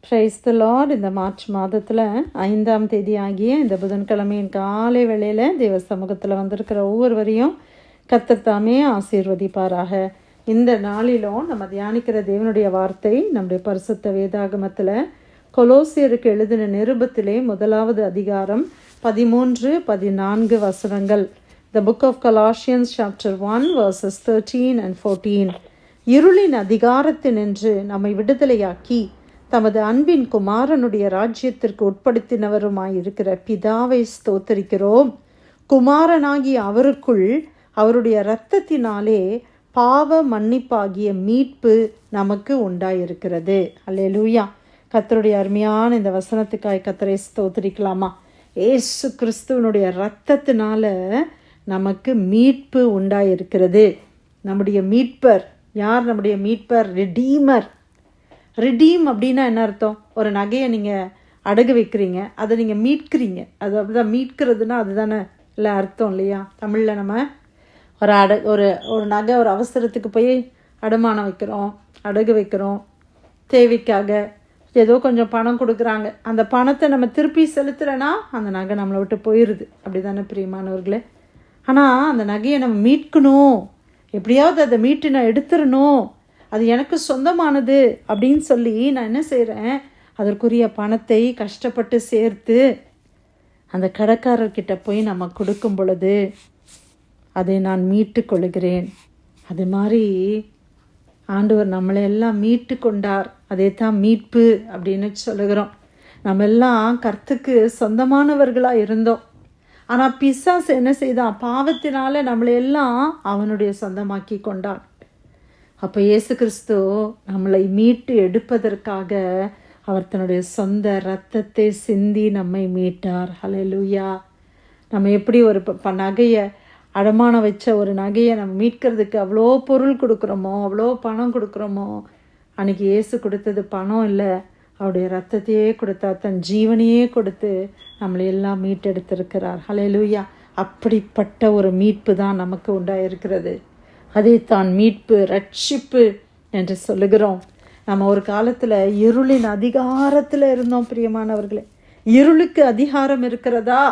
Praise the Lord. இந்த March மாதத்தில் 5ஆம் தேதி ஆகிய இந்த புதன்கிழமையின் காலை வேளையில் தேவ சமூகத்தில் வந்திருக்கிற ஒவ்வொருவரையும் கர்த்தர் தாமே ஆசீர்வதிப்பாராக. இந்த நாளிலும் நம்ம தியானிக்கிற தேவனுடைய வார்த்தை நம்முடைய பரிசுத்த வேதாகமத்தில் கொலோசியருக்கு எழுதின நிருபத்திலே 1வது அதிகாரம் 13-14 வசனங்கள். The book of Colossians chapter 1 verses 13 and 14. இருளின் அதிகாரத்தினின்று நம்மை விடுதலையாக்கி தமது அன்பின் குமாரனுடைய ராஜ்யத்திற்கு உட்படுத்தினவருமாயிருக்கிற பிதாவை ஸ்தோத்தரிக்கிறோம். குமாரனாகிய அவருக்குள் அவருடைய இரத்தத்தினாலே பாவ மன்னிப்பாகிய மீட்பு நமக்கு உண்டாயிருக்கிறது. அல்லேலூயா. கர்த்தருடைய அருமையான இந்த வசனத்துக்காய் கர்த்தரை ஸ்தோத்தரிக்கலாமா? ஏசு கிறிஸ்துவனுடைய இரத்தத்தினால நமக்கு மீட்பு உண்டாயிருக்கிறது. நம்முடைய மீட்பர் யார்? நம்முடைய மீட்பர் ரிடீமர். ரிடீம் அப்படின்னா என்ன அர்த்தம்? ஒரு நகையை நீங்கள் அடகு வைக்கிறீங்க, அதை நீங்கள் மீட்கிறீங்க. அது அப்படிதான், மீட்கிறதுனா அதுதானே இல்லை அர்த்தம் இல்லையா? தமிழில் நம்ம ஒரு நகை ஒரு அவசரத்துக்கு போய் அடமானம் வைக்கிறோம், அடகு வைக்கிறோம், தேவைக்காக ஏதோ கொஞ்சம் பணம் கொடுக்குறாங்க, அந்த பணத்தை நம்ம திருப்பி செலுத்துகிறேன்னா அந்த நகை நம்மளை விட்டு போயிடுது. அப்படி தானே பிரியமானவர்களே? ஆனால் அந்த நகையை நம்ம மீட்கணும், எப்படியாவது அதை மீட்டு நான் எடுத்துடணும், அது எனக்கு சொந்தமானது அப்படின்னு சொல்லி நான் என்ன செய்கிறேன், அதற்குரிய பணத்தை கஷ்டப்பட்டு சேர்த்து அந்த கடைக்காரர்கிட்ட போய் நம்ம கொடுக்கும் பொழுது அதை நான் மீட்டு கொள்கிறேன். அது மாதிரி ஆண்டவர் நம்மளையெல்லாம் மீட்டு கொண்டார். அதே தான் மீட்பு அப்படின்னு சொல்லுகிறோம். நம்ம எல்லாம் கர்த்தருக்கு சொந்தமானவர்களாக இருந்தோம். ஆனால் பிசாசு என்ன செய்தான்? பாவத்தினால நம்மளையெல்லாம் அவனுடைய சொந்தமாக்கி கொண்டான். அப்போ இயேசு கிறிஸ்து நம்மளை மீட்டு எடுப்பதற்காக அவர் தன்னுடைய சொந்த இரத்தத்தை சிந்தி நம்மை மீட்டார். ஹல்லேலூயா. நம்ம எப்படி ஒரு நகையை அடமானம் வச்ச ஒரு நகையை நம்ம மீட்கிறதுக்கு அவ்வளோ பொருள் கொடுக்குறோமோ, அவ்வளோ பணம் கொடுக்குறோமோ, அன்றைக்கி இயேசு கொடுத்தது பணம் இல்லை, அவருடைய இரத்தத்தையே கொடுத்தார், தன் ஜீவனையே கொடுத்து நம்மளை எல்லாம் மீட்டெடுத்திருக்கிறார். ஹல்லேலூயா. அப்படிப்பட்ட ஒரு மீட்பு தான் நமக்கு உண்டாயிருக்கிறது. அதே தான் மீட்பு, ரட்சிப்பு என்று சொல்லுகிறோம். நம்ம ஒரு காலத்தில் இருளின் அதிகாரத்தில் இருந்தோம் பிரியமானவர்களே. இருளுக்கு அதிகாரம் இருக்கிறதா?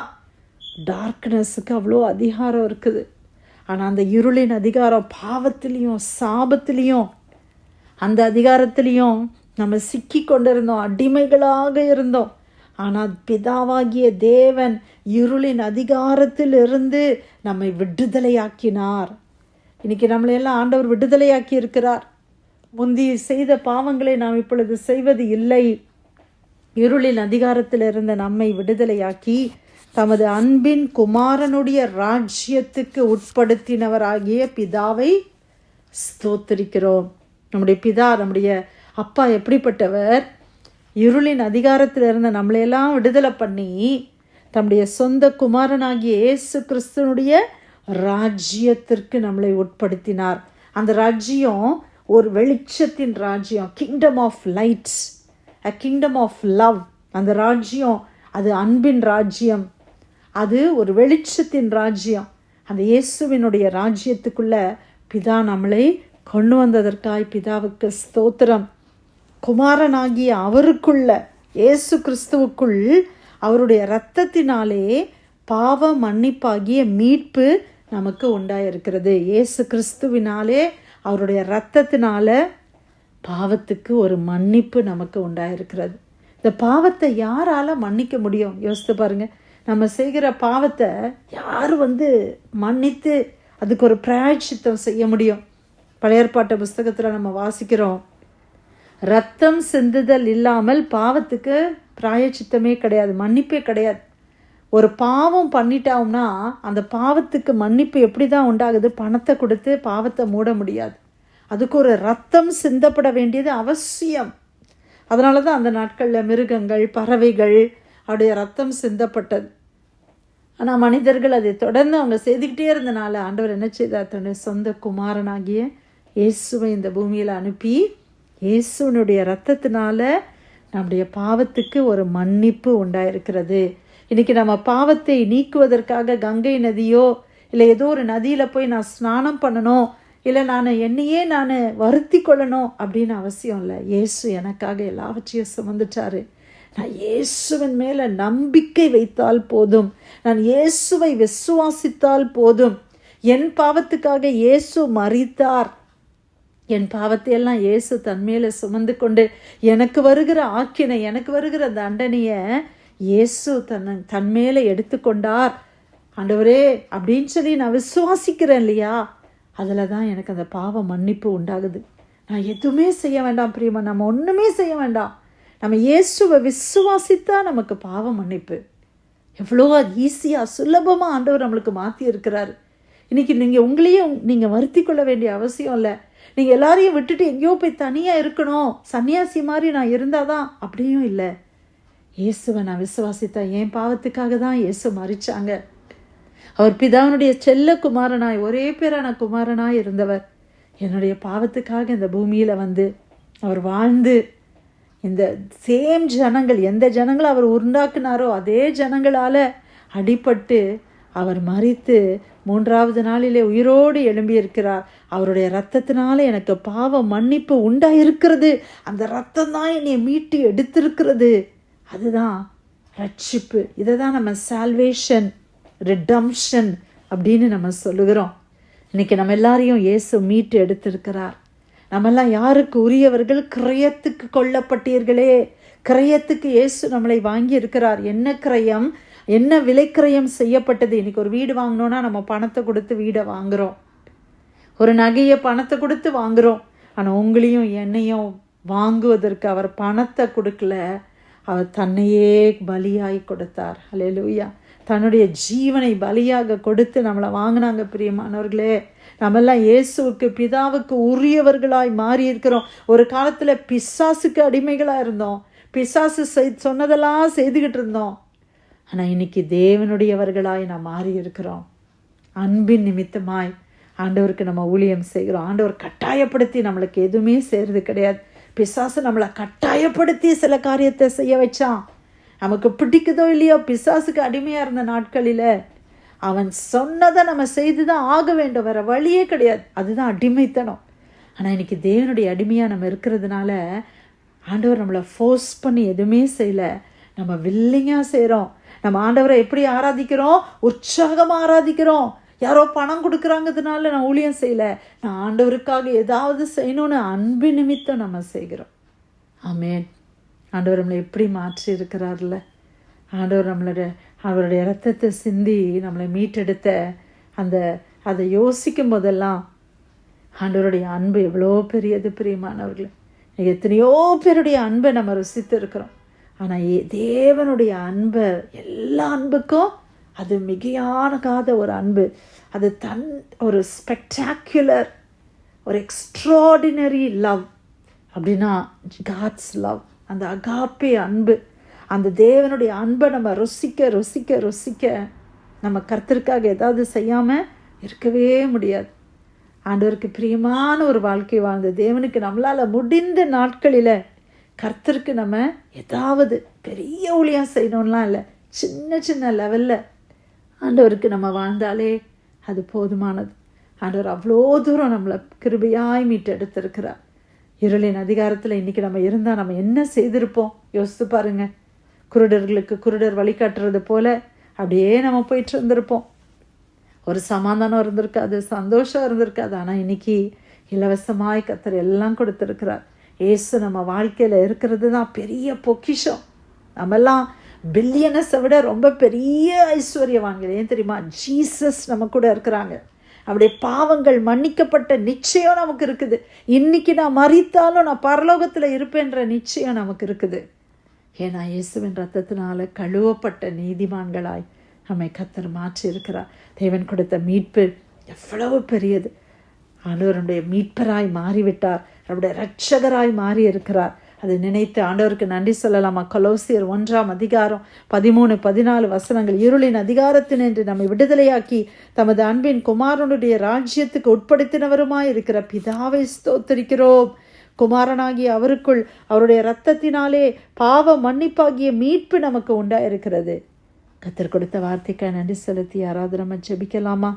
டார்க்னஸுக்கு அவ்வளோ அதிகாரம் இருக்குது. ஆனால் அந்த இருளின் அதிகாரம் பாவத்திலையும் சாபத்திலையும் அந்த அதிகாரத்திலையும் நம்ம சிக்கி கொண்டிருந்தோம், அடிமைகளாக இருந்தோம். ஆனால் பிதாவாகிய தேவன் இருளின் அதிகாரத்தில் இருந்து நம்மை விடுதலையாக்கினார். இன்றைக்கி நம்மளையெல்லாம் ஆண்டவர் விடுதலையாக்கி இருக்கிறார். முந்தி செய்த பாவங்களை நாம் இப்பொழுது செய்வது இல்லை. இருளின் அதிகாரத்தில் இருந்த நம்மை விடுதலையாக்கி தமது அன்பின் குமாரனுடைய ராஜ்யத்துக்கு உட்படுத்தினவராகிய பிதாவை ஸ்தோத்திரிக்கிறோம். நம்முடைய பிதா, நம்முடைய அப்பா எப்படிப்பட்டவர்? இருளின் அதிகாரத்தில் இருந்த நம்மளையெல்லாம் விடுதலை பண்ணி தம்முடைய சொந்த குமாரனாகிய இயேசு கிறிஸ்துவனுடைய ராஜ்யத்திற்கு நம்மளை உட்படுத்தினார். அந்த ராஜ்யம் ஒரு வெளிச்சத்தின் ராஜ்யம், kingdom of lights, a kingdom of love. அந்த ராஜ்யம் அது அன்பின் ராஜ்யம், அது ஒரு வெளிச்சத்தின் ராஜ்யம். அந்த இயேசுவினுடைய ராஜ்யத்துக்குள்ள பிதா நம்மளை கொண்டு வந்ததற்காய் பிதாவுக்கு ஸ்தோத்திரம். குமாரனாகிய அவருக்குள்ள, இயேசு கிறிஸ்துவுக்குள் அவருடைய இரத்தத்தினாலே பாவ மன்னிப்பாகிய மீட்பு நமக்கு உண்டாயிருக்கிறது. இயேசு கிறிஸ்துவினாலே, அவருடைய இரத்தத்தினால பாவத்துக்கு ஒரு மன்னிப்பு நமக்கு உண்டாயிருக்கிறது. இந்த பாவத்தை யாரால மன்னிக்க முடியும்? யோசித்து பாருங்க. நம்ம செய்கிற பாவத்தை யார் மன்னித்து அதுக்கு ஒரு பிராயச்சித்தம் செய்ய முடியும்? பழைய ஏற்பாட்டு புஸ்தகத்தில் நம்ம வாசிக்கிறோம், ரத்தம் சிந்துதல் இல்லாமல் பாவத்துக்கு பிராயச்சித்தமே கிடையாது, மன்னிப்பே கிடையாது. ஒரு பாவம் பண்ணிட்டோம்னா அந்த பாவத்துக்கு மன்னிப்பு எப்படி தான் உண்டாகுது? பணத்தை கொடுத்து பாவத்தை மூட முடியாது. அதுக்கு ஒரு ரத்தம் சிந்தப்பட வேண்டியது அவசியம். அதனால தான் அந்த நாட்களில் மிருகங்கள், பறவைகள் அவருடைய ரத்தம் சிந்தப்பட்டது. ஆனால் மனிதர்கள் அதை தொடர்ந்து அவங்க செய்துக்கிட்டே இருந்தனால ஆண்டவர் என்ன செய்தார்? தன்னுடைய சொந்த குமாரனாகிய இயேசுவை இந்த பூமியில் அனுப்பி இயேசுனுடைய இரத்தத்தினால நம்முடைய பாவத்துக்கு ஒரு மன்னிப்பு உண்டாயிருக்கிறது. இன்றைக்கி நம்ம பாவத்தை நீக்குவதற்காக கங்கை நதியோ இல்லை ஏதோ ஒரு நதியில் போய் நான் ஸ்நானம் பண்ணணும், இல்லை என்னையே நான் வருத்தி கொள்ளணும் அப்படின்னு அவசியம் இல்லை. இயேசு எனக்காக எல்லாவற்றையும் சுமந்துட்டாரு. நான் இயேசுவின் மேலே நம்பிக்கை வைத்தால் போதும், நான் இயேசுவை விசுவாசித்தால் போதும். என் பாவத்துக்காக இயேசு மரித்தார். என் பாவத்தை எல்லாம் இயேசு தன் மேலே சுமந்து கொண்டு எனக்கு வருகிற ஆக்கினை, எனக்கு வருகிற தண்டனையை இயேசு தன் மேலே எடுத்துக்கொண்டார். ஆண்டவரே அப்படின்னு சொல்லி நான் விசுவாசிக்கிறேன் இல்லையா, அதில் தான் எனக்கு அந்த பாவ மன்னிப்பு உண்டாகுது. நான் எதுவுமே செய்ய வேண்டாம் பிரியமா, நம்ம ஒன்றுமே செய்ய வேண்டாம். நம்ம இயேசுவை விசுவாசித்தா நமக்கு பாவ மன்னிப்பு. எவ்வளோ ஈஸியாக சுலபமாக ஆண்டவர் நம்மளுக்கு மாற்றி இருக்கிறாரு. இன்றைக்கி நீங்கள் உங்களையே நீங்கள் வருத்தி கொள்ள வேண்டிய அவசியம் இல்லை. நீங்கள் எல்லாரையும் விட்டுட்டு எங்கேயோ போய் தனியாக இருக்கணும், சன்னியாசி மாதிரி நான் இருந்தால் தான் அப்படியும் இல்லை. இயேசுவை நான் விசுவாசித்தா என் பாவத்துக்காக தான் இயேசு மரிச்சாங்க. அவர் பிதாவினுடைய செல்ல குமாரனாய், ஒரே பேரான குமாரனாய் இருந்தவர் என்னுடைய பாவத்துக்காக இந்த பூமியில் வந்து அவர் வாழ்ந்து, இந்த சேம் ஜனங்கள், எந்த ஜனங்களை அவர் உண்டாக்குனாரோ அதே ஜனங்களால் அடிபட்டு அவர் மரித்து 3வது நாளிலே உயிரோடு எழும்பியிருக்கிறார். அவருடைய இரத்தத்தினால எனக்கு பாவ மன்னிப்பு உண்டாயிருக்கிறது. அந்த இரத்தம் தான் என்னை மீட்டு எடுத்திருக்கிறது. அதுதான் ரட்சிப்பு. இதை தான் நம்ம சால்வேஷன், ரிடம்ஷன் அப்படின்னு நம்ம சொல்லுகிறோம். இன்னைக்கு நம்ம எல்லாரையும் இயேசு மீட்டு எடுத்திருக்கிறார். நம்மெல்லாம் யாருக்கு உரியவர்கள்? கிரயத்துக்கு கொல்லப்பட்டீர்களே. கிரயத்துக்கு இயேசு நம்மளை வாங்கி இருக்கிறார். என்ன கிரயம், என்ன விலைக்கிரயம் செய்யப்பட்டது? இன்னைக்கு ஒரு வீடு வாங்கினோன்னா நம்ம பணத்தை கொடுத்து வீடை வாங்குகிறோம், ஒரு நகையை பணத்தை கொடுத்து வாங்குகிறோம். ஆனால் உங்களையும் என்னையும் வாங்குவதற்கு அவர் பணத்தை கொடுக்கல, அவர் தன்னையே பலியாய் கொடுத்தார். அல்லேலூயா. தன்னுடைய ஜீவனை பலியாக கொடுத்து நம்மளை வாங்கினாங்க. பிரியமானவர்களே, நம்மெல்லாம் இயேசுவுக்கு பிதாவுக்கு உரியவர்களாய் மாறி இருக்கிறோம். ஒரு காலத்தில் பிசாசுக்கு அடிமைகளாக இருந்தோம், பிசாசு சொன்னதெல்லாம் செய்துக்கிட்டு இருந்தோம். ஆனால் இன்னைக்கு தேவனுடையவர்களாய் நாம் மாறி இருக்கிறோம். அன்பின் நிமித்தமாய் ஆண்டவருக்கு நம்ம ஊழியம் செய்கிறோம். ஆண்டவர் கட்டாயப்படுத்தி நம்மளுக்கு எதுவுமே செய்கிறது கிடையாது. பிசாசு நம்மளை கட்டாயப்படுத்தி சில காரியத்தை செய்ய வச்சான். நமக்கு பிடிக்குதோ இல்லையோ, பிசாசுக்கு அடிமையாக இருந்த நாட்களில் அவன் சொன்னதை நம்ம செய்து தான் ஆக வேண்டும், வேறு வழியே கிடையாது. அதுதான் அடிமைத்தனம். ஆனால் இன்னைக்கு தேவனுடைய அடிமையாக நம்ம இருக்கிறதுனால ஆண்டவர் நம்மளை ஃபோர்ஸ் பண்ணி எதுவுமே செய்யலை, நம்ம வில்லிங்காக செய்கிறோம். நம்ம ஆண்டவரை எப்படி ஆராதிக்கிறோம்? உற்சாகமாக ஆராதிக்கிறோம். யாரோ பணம் கொடுக்குறாங்கிறதுனால நான் ஊழியம் செய்யலை, நான் ஆண்டவருக்காக ஏதாவது செய்யணும்னு அன்பு நிமித்தம் நம்ம செய்கிறோம். ஆமென். ஆண்டவர் நம்மளை எப்படி மாற்றி இருக்கிறார்ல. ஆண்டவர் அவருடைய இரத்தத்தை சிந்தி நம்மளை மீட்டெடுத்த அதை யோசிக்கும் போதெல்லாம் ஆண்டவருடைய அன்பு எவ்வளோ பெரியது. பிரியமானவர்களே, எத்தனையோ பேருடைய அன்பை நம்ம ருசித்து இருக்கிறோம். ஆனால் தேவனுடைய அன்பை, எல்லா அன்புக்கும் அது மிகையானகாத ஒரு அன்பு. அது ஒரு ஸ்பெக்டாக்குலர், ஒரு எக்ஸ்ட்ராடினரி லவ். அப்படின்னா காட்ஸ் லவ், அந்த அகாப்பே அன்பு. அந்த தேவனுடைய அன்பை நம்ம ருசிக்க ருசிக்க ருசிக்க நம்ம கர்த்தருக்காக ஏதாவது செய்யாமல் இருக்கவே முடியாது. ஆண்டவருக்கு பிரியமான ஒரு வாழ்க்கை வாழ்ந்த தேவனுக்கு நம்மளால் முடிந்த நாட்களில் கர்த்தருக்கு நம்ம ஏதாவது பெரிய ஊழியம் செய்யணும்லாம் இல்லை, சின்ன சின்ன லெவலில் ஆண்டவருக்கு நம்ம வாழ்ந்தாலே அது போதுமானது. ஆண்டவர் அவ்வளோ தூரம் நம்மளை கிருபையாய் மீட்டு எடுத்திருக்கிறார். இருளின் அதிகாரத்தில் இன்றைக்கி நம்ம இருந்தால் நம்ம என்ன செய்திருப்போம்? யோசித்து பாருங்க. குருடர்களுக்கு குருடர் வழிகாட்டுறது போல அப்படியே நம்ம போயிட்டு இருந்திருப்போம். ஒரு சமாதானம் இருந்திருக்காது, சந்தோஷம் இருந்திருக்காது. ஆனால் இன்னைக்கு இலவசமாய் கர்த்தர் எல்லாம் கொடுத்துருக்கிறார். ஏசு நம்ம வாழ்க்கையில் இருக்கிறது தான் பெரிய பொக்கிஷம். நம்மெல்லாம் பில்லியனஸை விட ரொம்ப பெரிய ஐஸ்வர்யவான்கள். ஏன் தெரியுமா? ஜீசஸ் நம்ம கூட இருக்கிறாங்க. அப்படியே பாவங்கள் மன்னிக்கப்பட்ட நிச்சயம் நமக்கு இருக்குது. இன்னைக்கு நான் மரித்தாலும் நான் பரலோகத்தில் இருப்பேன்ற நிச்சயம் நமக்கு இருக்குது. ஏன்னா இயேசுவின் ரத்தத்தினால கழுவப்பட்ட நீதிமான்களாய் நம்மை கர்த்தர் மாற்றி இருக்கிறார். தேவன் கொடுத்த மீட்பு எவ்வளவு பெரியது. ஆண்டவருடைய மீட்பராய் மாறிவிட்டார், அவருடைய இரட்சகராய் மாறி இருக்கிறார். அதை நினைத்து ஆண்டவருக்கு நன்றி சொல்லலாமா? கொலோசியர் 1:13-14 இருளின் அதிகாரத்தினின்று நம்மை விடுதலையாக்கி தமது அன்பின் குமாரனுடைய ராஜ்யத்துக்கு உட்படுத்தினவருமாய் இருக்கிற பிதாவை ஸ்தோத்திரிக்கிறோம். குமாரனாகிய அவருக்குள் அவருடைய இரத்தத்தினாலே பாவ மன்னிப்பாகிய மீட்பு நமக்கு உண்டாயிருக்கிறது. கர்த்தர் கொடுத்த வார்த்தைக்காக நன்றி செலுத்தி ஆராதனை ஜெபிக்கலாமா?